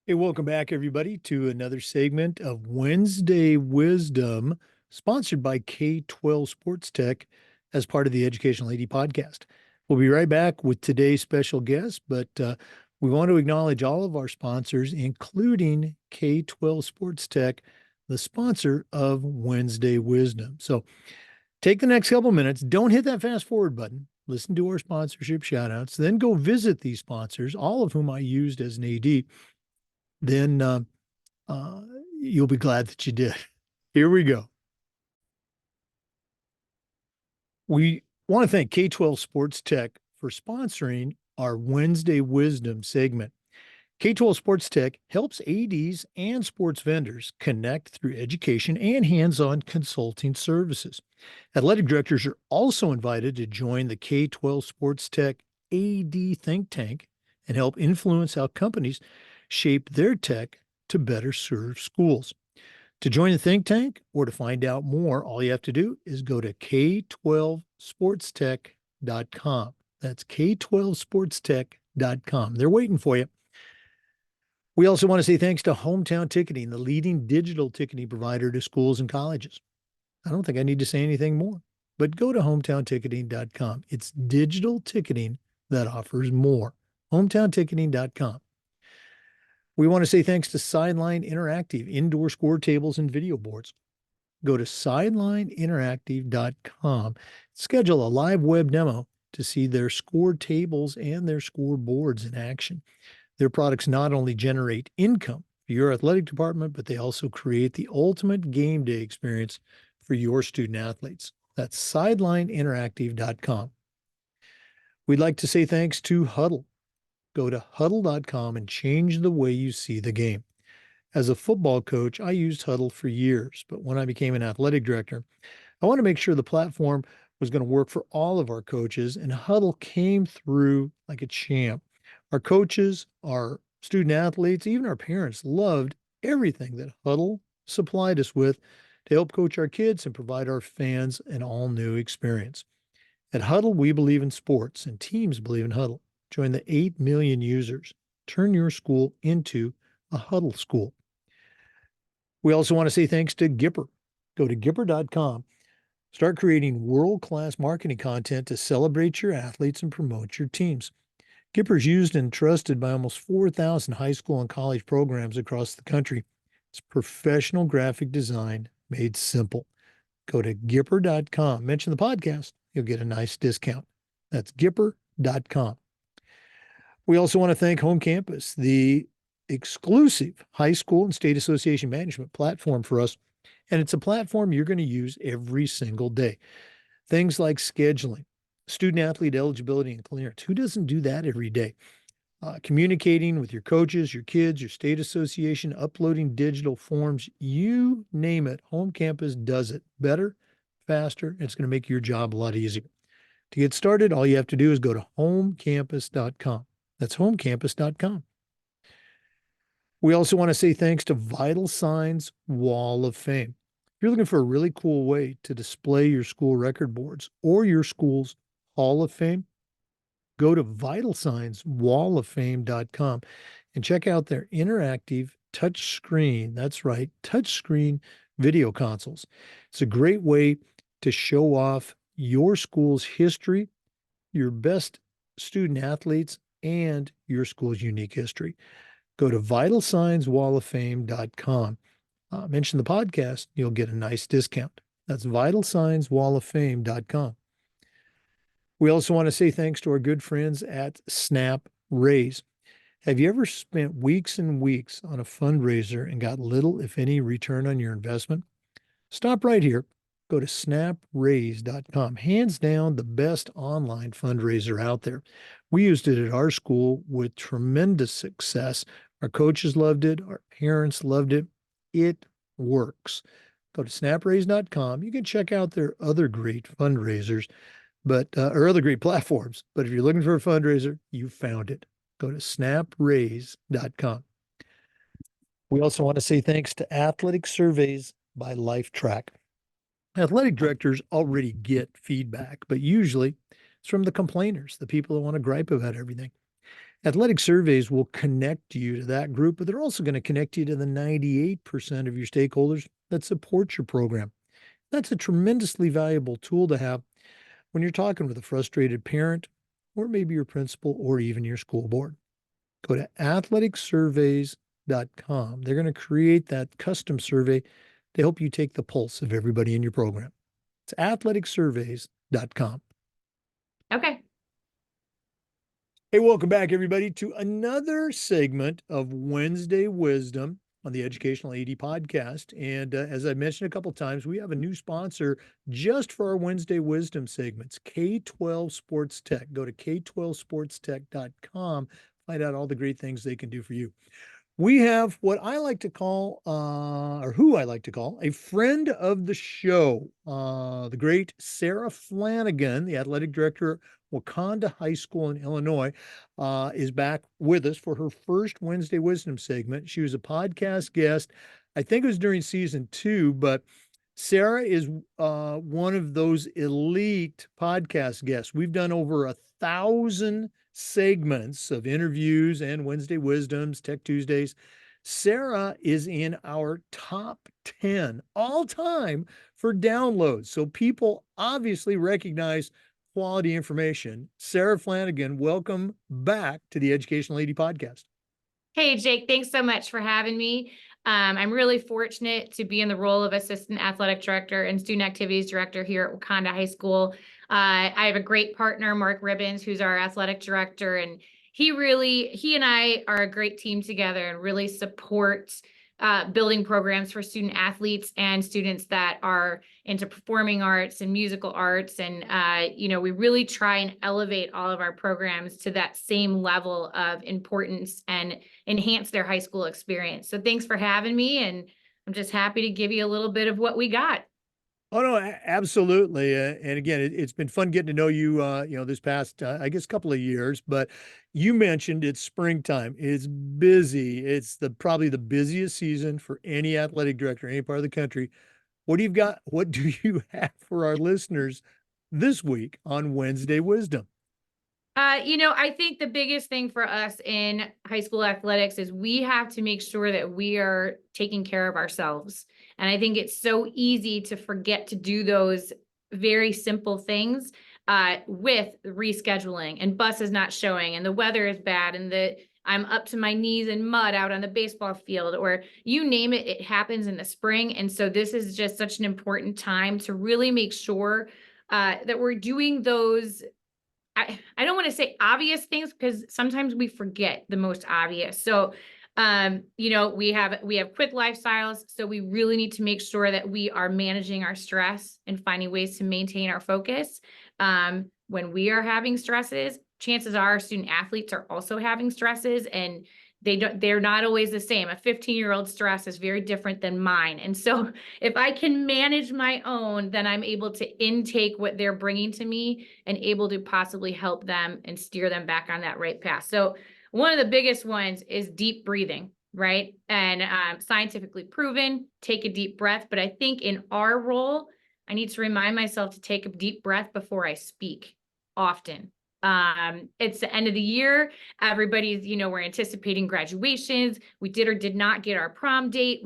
Hey, welcome back, everybody, to another segment of Wednesday Wisdom, sponsored by K-12 Sports Tech as part of the Educational AD podcast. We'll be right back with today's special guest, but we want to acknowledge all of our sponsors, including K-12 Sports Tech, the sponsor of Wednesday Wisdom. So take the next couple minutes, don't hit that fast forward button, listen to our sponsorship shout outs, then go visit these sponsors, all of whom I used as an AD. Then uh, you'll be glad that you did. Here we go. We want to thank K-12 Sports Tech for sponsoring our Wednesday Wisdom segment. K-12 Sports Tech helps ADs and sports vendors connect through education and hands-on consulting services. Athletic directors are also invited to join the K-12 Sports Tech AD think tank and help influence how companies shape their tech to better serve schools. To join the think tank or to find out more, all you have to do is go to k12sportstech.com. That's k12sportstech.com. They're waiting for you. We also want to say thanks to Hometown Ticketing, the leading digital ticketing provider to schools and colleges. I don't think I need to say anything more, but go to hometownticketing.com. It's digital ticketing that offers more. Hometownticketing.com. We want to say thanks to Sideline Interactive, indoor score tables and video boards. Go to sidelineinteractive.com, schedule a live web demo to see their score tables and their score boards in action. Their products not only generate income for your athletic department, but they also create the ultimate game day experience for your student athletes. That's sidelineinteractive.com. We'd like to say thanks to Huddle. Go to huddle.com and change the way you see the game. As a football coach, I used Huddle for years, but when I became an athletic director, I want to make sure the platform was going to work for all of our coaches, and Huddle came through like a champ. Our coaches, our student athletes, even our parents loved everything that Huddle supplied us with to help coach our kids and provide our fans an all new experience. At Huddle, we believe in sports, and teams believe in Huddle. Join the 8 million users. Turn your school into a Huddle school. We also want to say thanks to Gipper. Go to Gipper.com. Start creating world-class marketing content to celebrate your athletes and promote your teams. Gipper is used and trusted by almost 4,000 high school and college programs across the country. It's professional graphic design made simple. Go to Gipper.com. Mention the podcast. You'll get a nice discount. That's Gipper.com. We also want to thank Home Campus, the exclusive high school and state association management platform for us. And it's a platform you're going to use every single day. Things like scheduling, student athlete eligibility and clearance. Who doesn't do that every day? Communicating with your coaches, your kids, your state association, uploading digital forms, you name it. Home Campus does it better, faster. It's going to make your job a lot easier. To get started, all you have to do is go to homecampus.com. That's homecampus.com. We also want to say thanks to Vital Signs Wall of Fame. If you're looking for a really cool way to display your school record boards or your school's Hall of Fame, go to vitalsignswalloffame.com and check out their interactive touch screen. That's right, touch screen video consoles. It's a great way to show off your school's history, your best student athletes, and your school's unique history. Go to vitalsignswalloffame.com. Mention the podcast, you'll get a nice discount. That's vitalsignswalloffame.com. We also want to say thanks to our good friends at Snap Raise. Have you ever spent weeks and weeks on a fundraiser and got little, if any, return on your investment? Stop right here. Go to snapraise.com. Hands down, the best online fundraiser out there. We used it at our school with tremendous success. Our coaches loved it. Our parents loved it. It works. Go to snapraise.com. You can check out their other great fundraisers, or other great platforms. But if you're looking for a fundraiser, you found it. Go to snapraise.com. We also want to say thanks to Athletic Surveys by LifeTrack. Athletic directors already get feedback, but usually it's from the complainers, the people that want to gripe about everything. Athletic surveys will connect you to that group, but they're also going to connect you to the 98% of your stakeholders that support your program. That's a tremendously valuable tool to have when you're talking with a frustrated parent, or maybe your principal, or even your school board. Go to athleticsurveys.com. They're going to create that custom survey to help you take the pulse of everybody in your program. It's athleticsurveys.com. Okay. Hey, welcome back, everybody, to another segment of Wednesday Wisdom on the Educational AD podcast. And as I mentioned a couple times, we have a new sponsor just for our Wednesday Wisdom segments, K12 Sports Tech. Go to k12sportstech.com, find out all the great things they can do for you. We have what I like to call, or who I like to call, a friend of the show, the great Sara Flanigan, the athletic director at Wauconda High School in Illinois, is back with us for her first Wednesday Wisdom segment. She was a podcast guest. I think it was during season 2, but Sara is one of those elite podcast guests. We've done over 1,000 segments of interviews and Wednesday Wisdoms, Tech Tuesdays. Sara is in our top 10 all time for downloads. So people obviously recognize quality information. Sara Flanigan, welcome back to the Educational AD podcast. Hey, Jake, thanks so much for having me. I'm really fortunate to be in the role of Assistant Athletic Director and Student Activities Director here at Wauconda High School. I have a great partner, Mark Ribbons, who's our Athletic Director, and he and I are a great team together and really support building programs for student athletes and students that are into performing arts and musical arts. And, we really try and elevate all of our programs to that same level of importance and enhance their high school experience. So thanks for having me. And I'm just happy to give you a little bit of what we got. Oh no, absolutely. And again, it's been fun getting to know you, this past, I guess, couple of years. But you mentioned it's springtime. It's busy. It's probably the busiest season for any athletic director, any part of the country. What do you got? What do you have for our listeners this week on Wednesday Wisdom? I think the biggest thing for us in high school athletics is we have to make sure that we are taking care of ourselves. And I think it's so easy to forget to do those very simple things with rescheduling and buses not showing and the weather is bad and I'm up to my knees in mud out on the baseball field, or you name it, it happens in the spring. And so this is just such an important time to really make sure that we're doing those. I don't want to say obvious things because sometimes we forget the most obvious. So, we have quick lifestyles. So we really need to make sure that we are managing our stress and finding ways to maintain our focus. When we are having stresses, chances are student athletes are also having stresses, and they're not always the same. A 15-year-old stress is very different than mine. And so if I can manage my own, then I'm able to intake what they're bringing to me and able to possibly help them and steer them back on that right path. So one of the biggest ones is deep breathing, right? And scientifically proven, take a deep breath. But I think in our role, I need to remind myself to take a deep breath before I speak often. It's the end of the year. Everybody's, we're anticipating graduations. We did or did not get our prom date.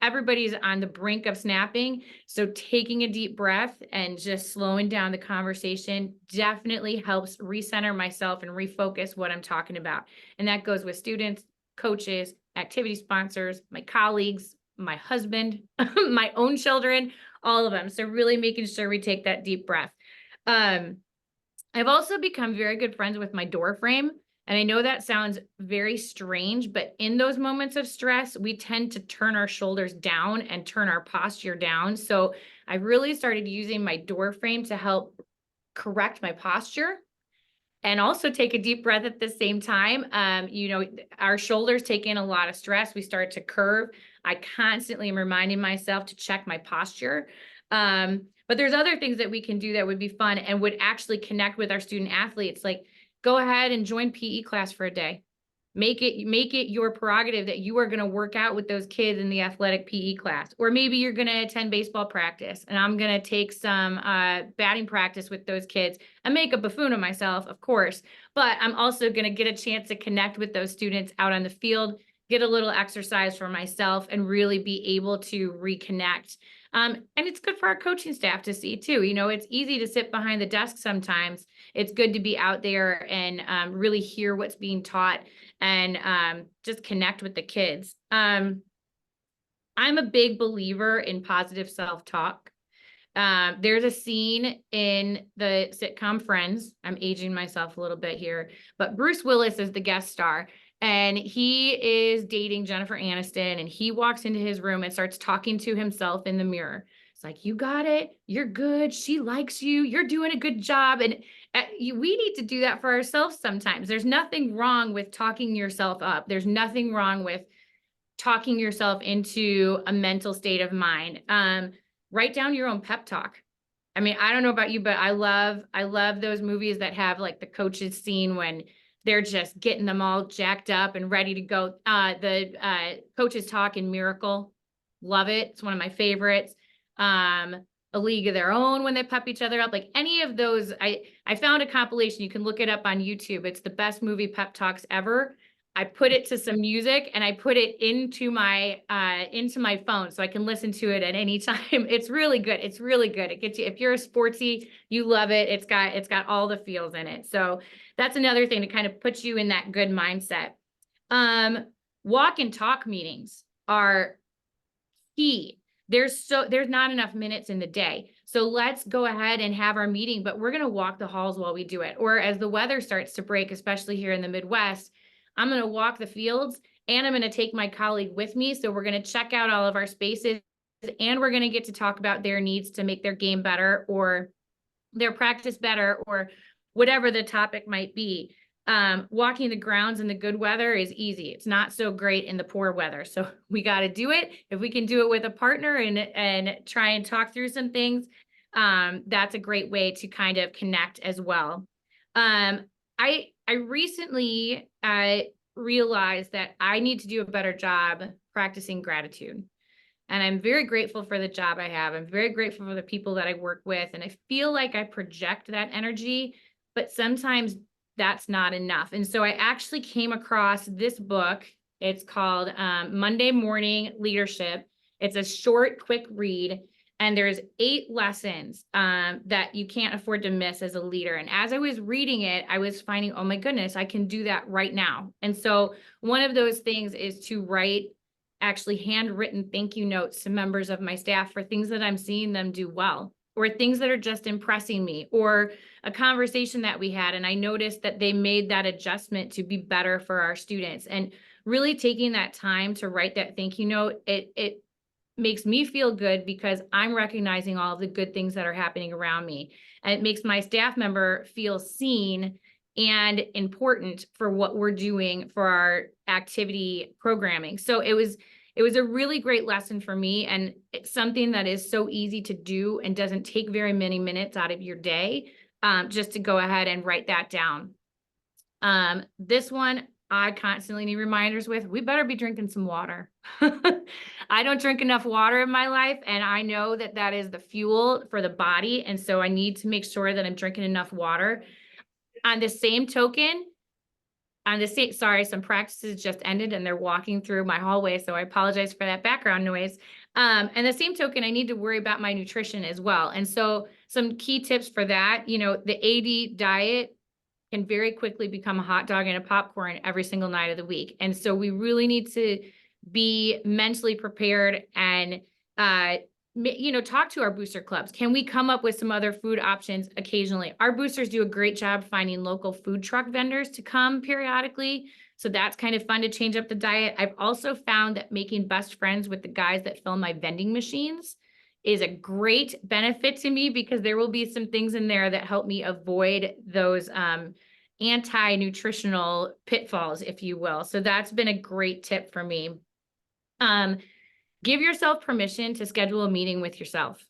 Everybody's on the brink of snapping. So taking a deep breath and just slowing down the conversation definitely helps recenter myself and refocus what I'm talking about. And that goes with students, coaches, activity sponsors, my colleagues, my husband, my own children, all of them. So really making sure we take that deep breath. I've also become very good friends with my door frame. And I know that sounds very strange, but in those moments of stress, we tend to turn our shoulders down and turn our posture down. So I really started using my door frame to help correct my posture and also take a deep breath at the same time. Our shoulders take in a lot of stress. We start to curve. I constantly am reminding myself to check my posture. But there's other things that we can do that would be fun and would actually connect with our student athletes. Like, go ahead and join PE class for a day. Make it your prerogative that you are going to work out with those kids in the athletic PE class, or maybe you're going to attend baseball practice and I'm going to take some batting practice with those kids. I make a buffoon of myself, of course, but I'm also going to get a chance to connect with those students out on the field, get a little exercise for myself, and really be able to reconnect. And it's good for our coaching staff to see too. You know, it's easy to sit behind the desk sometimes. It's good to be out there and really hear what's being taught and just connect with the kids. I'm a big believer in positive self-talk. There's a scene in the sitcom Friends. I'm aging myself a little bit here, but Bruce Willis is the guest star, and he is dating Jennifer Aniston, and he walks into his room and starts talking to himself in the mirror. It's like, you got it. You're good. She likes you. You're doing a good job. And we need to do that for ourselves sometimes. There's nothing wrong with talking yourself up. There's nothing wrong with talking yourself into a mental state of mind. Write down your own pep talk. I mean, I don't know about you, but I love those movies that have like the coaches scene when they're just getting them all jacked up and ready to go. The coaches talk in Miracle. Love it. It's one of my favorites. A League of Their Own, when they pep each other up. Like any of those, I found a compilation. You can look it up on YouTube. It's the best movie pep talks ever. I put it to some music and I put it into my phone so I can listen to it at any time. It's really good. It's really good. It gets you, if you're a sportsy, you love it. It's got all the feels in it. So that's another thing to kind of put you in that good mindset. Walk and talk meetings are key. There's not enough minutes in the day. So let's go ahead and have our meeting, but we're going to walk the halls while we do it. Or as the weather starts to break, especially here in the Midwest, I'm going to walk the fields and I'm going to take my colleague with me. So we're going to check out all of our spaces and we're going to get to talk about their needs to make their game better or their practice better or whatever the topic might be. Walking the grounds in the good weather is easy. It's not so great in the poor weather. So we got to do it. If we can do it with a partner and try and talk through some things, that's a great way to kind of connect as well. I recently realized that I need to do a better job practicing gratitude. And I'm very grateful for the job I have. I'm very grateful for the people that I work with. And I feel like I project that energy, but sometimes that's not enough. And so I actually came across this book. It's called Monday Morning Leadership. It's a short, quick read. And there's 8 lessons that you can't afford to miss as a leader. And as I was reading it, I was finding, oh my goodness, I can do that right now. And so one of those things is to write actually handwritten thank you notes to members of my staff for things that I'm seeing them do well, or things that are just impressing me, or a conversation that we had. And I noticed that they made that adjustment to be better for our students. And really taking that time to write that thank you note, it makes me feel good because I'm recognizing all of the good things that are happening around me. And it makes my staff member feel seen and important for what we're doing for our activity programming. So it was a really great lesson for me, and it's something that is so easy to do and doesn't take very many minutes out of your day, just to go ahead and write that down. This one I constantly need reminders with. We better be drinking some water. I don't drink enough water in my life, and I know that that is the fuel for the body. And so I need to make sure that I'm drinking enough water. On the same token, sorry, some practices just ended and they're walking through my hallway. So I apologize for that background noise. And the same token, I need to worry about my nutrition as well. And so some key tips for that, the AD diet can very quickly become a hot dog and a popcorn every single night of the week. And so we really need to be mentally prepared and, talk to our booster clubs. Can we come up with some other food options occasionally? Our boosters do a great job finding local food truck vendors to come periodically. So that's kind of fun to change up the diet. I've also found that making best friends with the guys that fill my vending machines is a great benefit to me because there will be some things in there that help me avoid those anti-nutritional pitfalls, if you will. So that's been a great tip for me. Give yourself permission to schedule a meeting with yourself.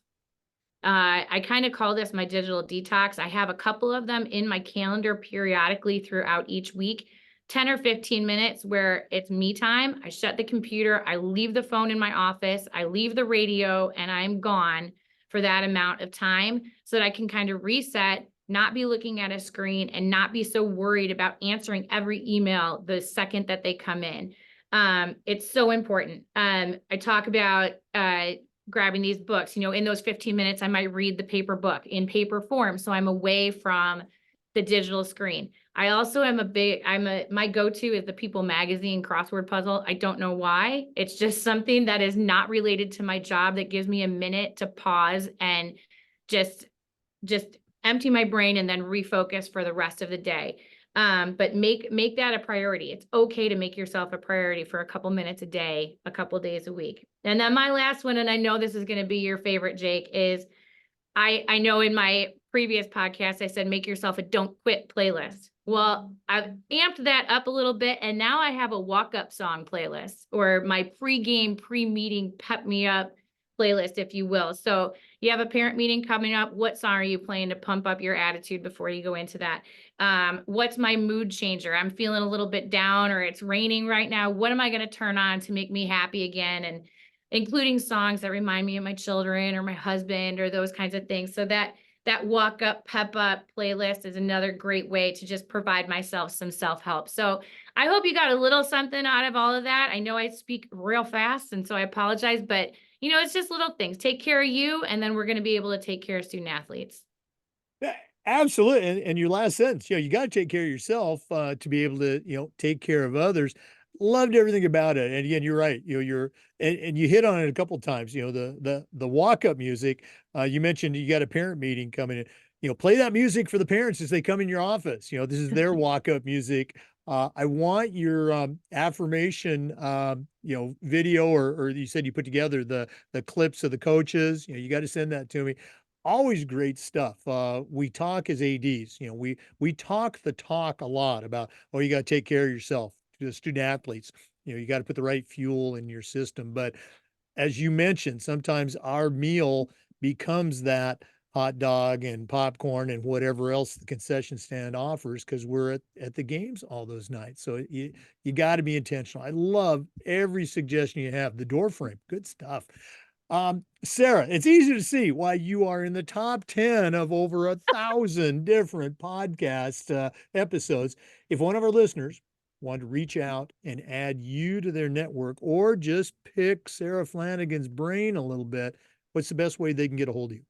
I kind of call this my digital detox. I have a couple of them in my calendar periodically throughout each week 10 or 15 minutes where it's me time. I shut the computer, I leave the phone in my office, I leave the radio, and I'm gone for that amount of time so that I can kind of reset, not be looking at a screen, and not be so worried about answering every email the second that they come in. It's so important. I talk about grabbing these books, in those 15 minutes, I might read the paper book in paper form. So I'm away from the digital screen. I also am my go-to is the People Magazine crossword puzzle. I don't know why. It's just something that is not related to my job that gives me a minute to pause and just empty my brain and then refocus for the rest of the day. But make that a priority. It's okay to make yourself a priority for a couple minutes a day, a couple days a week. And then my last one, and I know this is going to be your favorite, Jake, is I know in my previous podcast, I said, make yourself a don't quit playlist. Well, I've amped that up a little bit, and now I have a walk-up song playlist, or my pre-game, pre-meeting pep me up playlist, if you will. So you have a parent meeting coming up. What song are you playing to pump up your attitude before you go into that? What's my mood changer? I'm feeling a little bit down, or it's raining right now. What am I going to turn on to make me happy again? And including songs that remind me of my children or my husband or those kinds of things. So that walk up, pep up playlist is another great way to just provide myself some self-help. So I hope you got a little something out of all of that. I know I speak real fast, and so I apologize, but it's just little things. Take care of you, and then we're going to be able to take care of student athletes. Yeah, absolutely. And your last sentence, you got to take care of yourself to be able to, take care of others. Loved everything about it. And again, you're right. And you hit on it a couple of times, the walk-up music. You mentioned you got a parent meeting coming in. Play that music for the parents as they come in your office. This is their walk-up music. I want your affirmation, video, or you said you put together the clips of the coaches. You got to send that to me. Always great stuff. We talk as ADs, we talk the talk a lot about, oh, you got to take care of yourself. To the student athletes, you got to put the right fuel in your system. But as you mentioned, sometimes our meal becomes that hot dog and popcorn and whatever else the concession stand offers because we're at the games all those nights. So you got to be intentional. I love every suggestion you have. The door frame, good stuff. Sara, it's easy to see why you are in the top 10 of over 1,000 different podcast episodes. If one of our listeners wanted to reach out and add you to their network or just pick Sara Flanigan's brain a little bit, what's the best way they can get a hold of you?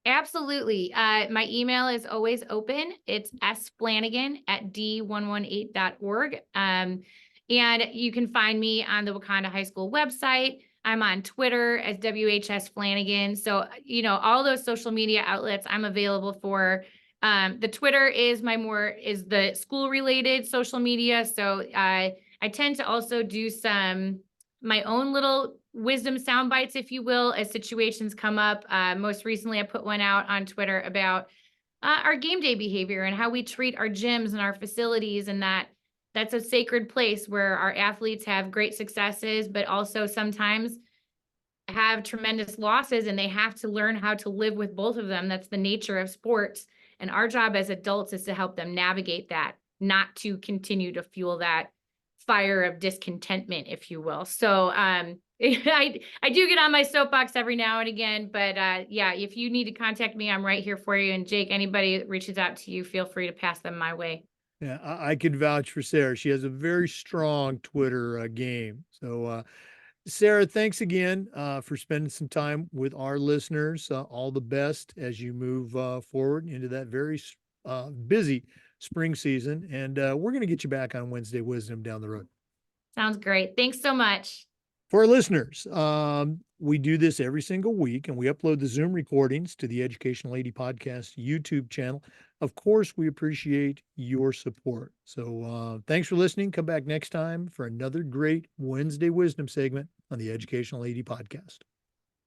Absolutely. My email is always open. It's sflanigan@d118.org. And you can find me on the Wauconda High School website. I'm on Twitter as WHS Flanigan. So, all those social media outlets I'm available for. The Twitter is the school related social media. So I tend to also do my own little wisdom sound bites, if you will, as situations come up. Most recently, I put one out on Twitter about our game day behavior and how we treat our gyms and our facilities, and that's a sacred place where our athletes have great successes, but also sometimes have tremendous losses, and they have to learn how to live with both of them. That's the nature of sports. And our job as adults is to help them navigate that, not to continue to fuel that fire of discontentment, if you will. So I do get on my soapbox every now and again, but yeah, if you need to contact me, I'm right here for you. And Jake, anybody that reaches out to you, feel free to pass them my way. Yeah, I could vouch for Sara. She has a very strong Twitter game. So, Sara, thanks again for spending some time with our listeners. All the best as you move forward into that very busy spring season. And we're going to get you back on Wednesday Wisdom down the road. Sounds great. Thanks so much. For our listeners, we do this every single week and we upload the Zoom recordings to the Educational AD Podcast YouTube channel. Of course, we appreciate your support. So thanks for listening. Come back next time for another great Wednesday Wisdom segment on the Educational AD Podcast.